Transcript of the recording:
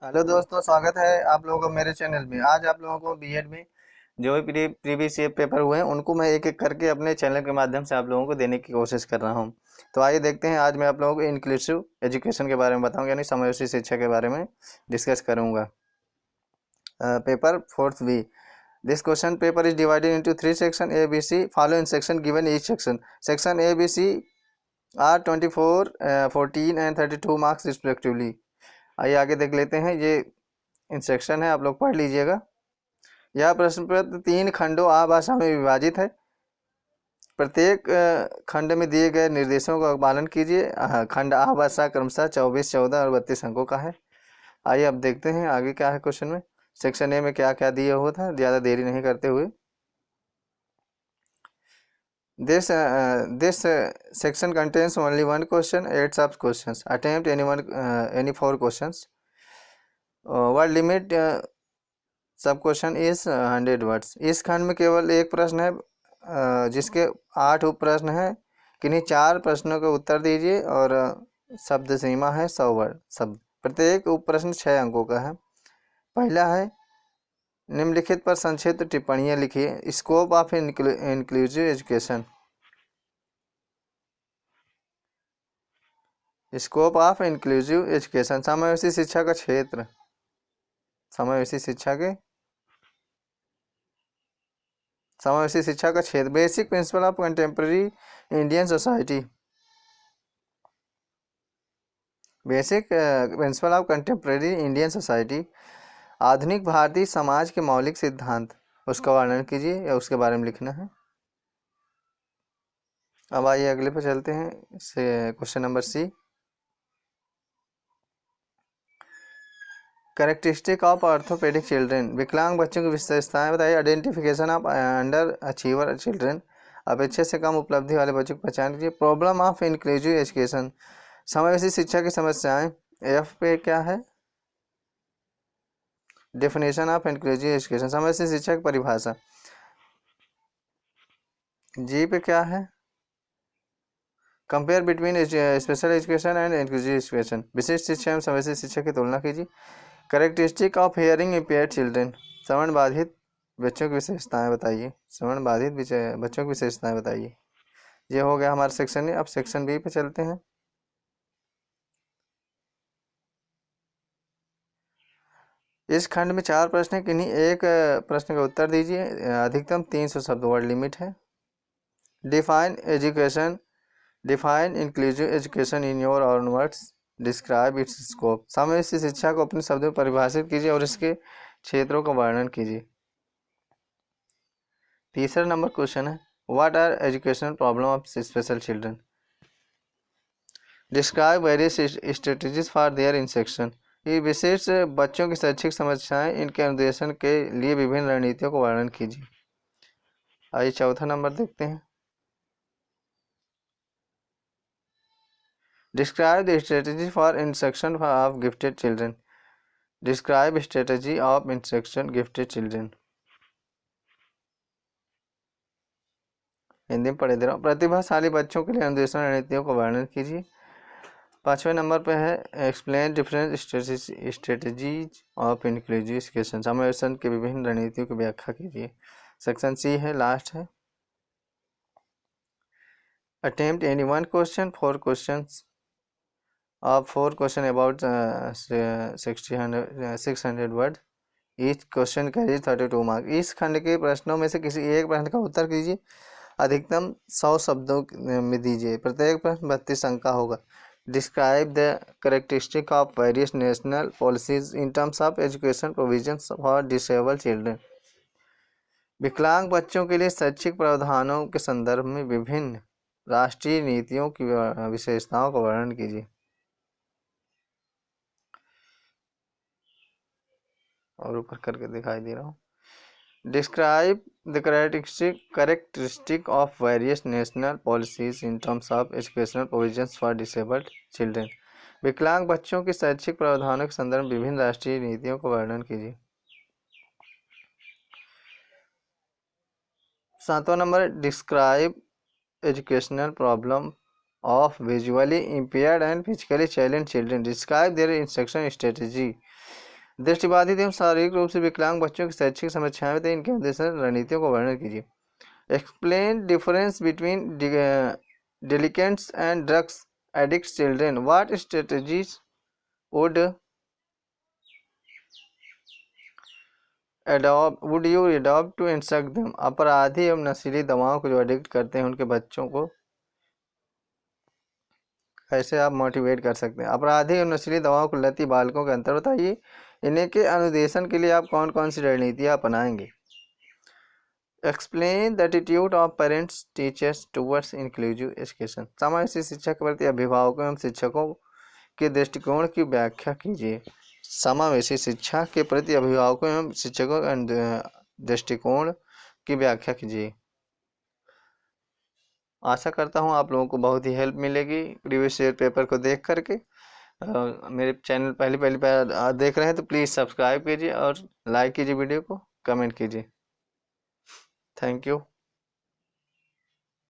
Hello दोस्तों, स्वागत है आप लोगों का मेरे चैनल में। आज आप लोगों को बीएड में जो भी प्रीवियस ईयर पेपर हुए हैं उनको मैं एक एक करके अपने चैनल के माध्यम से आप लोगों को देने की कोशिश कर रहा हूं। तो आइए देखते हैं। आज मैं आप लोगों को इंक्लूसिव एजुकेशन के बारे में बताऊंगा, यानी समावेशी शिक्षा के बारे में डिस्कस करूंगा। Paper fourth B. This question paper is divided into three section A B C. Follow in section given each section. Section A B C are 24, 14 and 32 marks respectively. आइए आगे देख लेते हैं। ये इंस्ट्रक्शन है, आप लोग पढ़ लीजिएगा। यह प्रश्न पत्र तीन खंडों आ भाषा में विभाजित है। प्रत्येक खंड में दिए गए निर्देशों का पालन कीजिए। खंड आ भाषा क्रमशः 24, 14 और 32 अंकों का है। आइए अब देखते हैं आगे क्या है क्वेश्चन में। सेक्शन ए में क्या क्या दिया हुआ था, ज़्यादा देरी नहीं करते हुए। This section contains only one question, 8 sub questions. Attempt any 4 questions. Word limit सब क्वेश्चन इज 100 वर्ड्स। इस खंड में केवल एक प्रश्न है, जिसके 8 उप प्रश्न हैं। किन्हीं 4 प्रश्नों का उत्तर दीजिए और शब्द सीमा है 100 वर्ड शब्द। प्रत्येक उप प्रश्न 6 अंकों का है। पहला है, निम्नलिखित पर संक्षिप्त टिप्पणियां लिखिए। Scope of inclusive education. Scope of inclusive education, समावेशी शिक्षा का क्षेत्र। समावेशी शिक्षा के समावेशी शिक्षा का क्षेत्र। Basic principle of contemporary Indian society. Basic principle of contemporary Indian society, आधुनिक भारतीय समाज के मौलिक सिद्धांत। उसका वर्णन कीजिए या उसके बारे में लिखना है। अब आइए अगले पर चलते हैं। Question number C. Characteristic of orthopaedic children. विकलांग बच्चों की विशेषताएं बताइए। Identification of under achiever children. अपेक्षा से कम उपलब्धि वाले बच्चों की पहचान कीजिए। प्रॉब्लम ऑफ इंक्लूसिव एजुकेशन, समावेशी शिक्षा की समस्याएं। एफ पे क्या है? डेफिनेशन ऑफ इंक्लूसिव एजुकेशन, समावेशी शिक्षा की परिभाषा। जी पे क्या है? Compare between special education and inclusive education. विशिष्ट शिक्षा एवं समावेशी शिक्षा की तुलना कीजिए। Characteristic of hearing impaired children, श्रवण बाधित बच्चों की विशेषताएं बताइए। श्रवण बाधित बच्चों की विशेषताएं बताइए। ये हो गया हमारा सेक्शन ए। अब सेक्शन बी पे चलते हैं। इस खंड में 4 प्रश्न है, किन्हीं एक प्रश्न का उत्तर दीजिए। अधिकतम 300 शब्द, वर्ड लिमिट है। Define education, define inclusive education in your own words. Describe it's scope, समावेशी शिक्षा को अपने शब्दों में परिभाषित कीजिए और इसके क्षेत्रों का वर्णन कीजिए। तीसरा नंबर क्वेश्चन है, what are educational problem of special children. Describe various strategies for their instruction. ये विशेष बच्चों की शैक्षिक समस्याएं, इनके अनुदेशन के लिए विभिन्न रणनीतियों को वर्णन कीजिए। आइए चौथा नंबर देखते हैं। Describe the strategy for instruction of gifted children. Describe strategy of instruction gifted children. Hindi में पढ़े दे रहा हूँ। प्रतिभाशाली बच्चों के लिए अनुदेशन रणनीतियों का वर्णन कीजिए। 5वें नंबर पे है, explain different strategies of inclusive education. समावेशन के विभिन्न रणनीतियों की व्याख्या कीजिए। सेक्शन सी है, लास्ट है। Attempt any one question, 4 questions of 4 question about 600 word. Each question carry 32 mark. इस खंड के प्रश्नों में से किसी एक प्रश्न का उत्तर कीजिए। अधिकतम 100 शब्दों में दीजिए। प्रत्येक प्रश्न 32 अंक का होगा। Describe the characteristic of various national policies in terms of education provisions for disabled children. विकलांग बच्चों के लिए शैक्षिक प्रावधानों के संदर्भ में विभिन्न राष्ट्रीय नीतियों की विशेषताओं का वर्णन कीजिए। और ऊपर करके दिखाई दे रहा हूँ। Describe the characteristic of various national policies in terms of educational provisions for disabled children. विकलांग बच्चों के शैक्षिक प्रावधानों के संदर्भ में विभिन्न राष्ट्रीय नीतियों का वर्णन कीजिए। 7वां number, describe educational problem of visually impaired and physically challenged children. Describe their instruction strategy. दृष्टिबाधित एवं शारीरिक रूप से विकलांग बच्चों की शैक्षिक समस्याएं बताइए, इनके उद्देश्य रणनीतियों को वर्णन कीजिए। Explain difference between delinquents and drugs addict children. What strategies would you adopt to instruct them? अपराधी एवं नशीली दवाओं को जो एडिक्ट करते हैं उनके बच्चों को कैसे आप मोटिवेट कर सकते हैं? अपराधी एवं नशीली दवाओं को लती बालकों के अंतर बताइए। इन्हें के अनुदेशन के लिए आप कौन कौन सी रणनीतियाँ अपनाएंगे? Explain the attitude of parents teachers towards inclusive education. समावेशी शिक्षा के प्रति अभिभावकों एवं शिक्षकों के दृष्टिकोण की व्याख्या कीजिए। समावेशी शिक्षा के प्रति अभिभावकों एवं शिक्षकों के दृष्टिकोण की व्याख्या कीजिए। आशा करता हूँ आप लोगों को बहुत ही हेल्प मिलेगी प्रीवियस ईयर पेपर को देख करके। मेरे चैनल पहली बार देख रहे हैं तो प्लीज़ सब्सक्राइब कीजिए और लाइक कीजिए, वीडियो को कमेंट कीजिए। Thank you.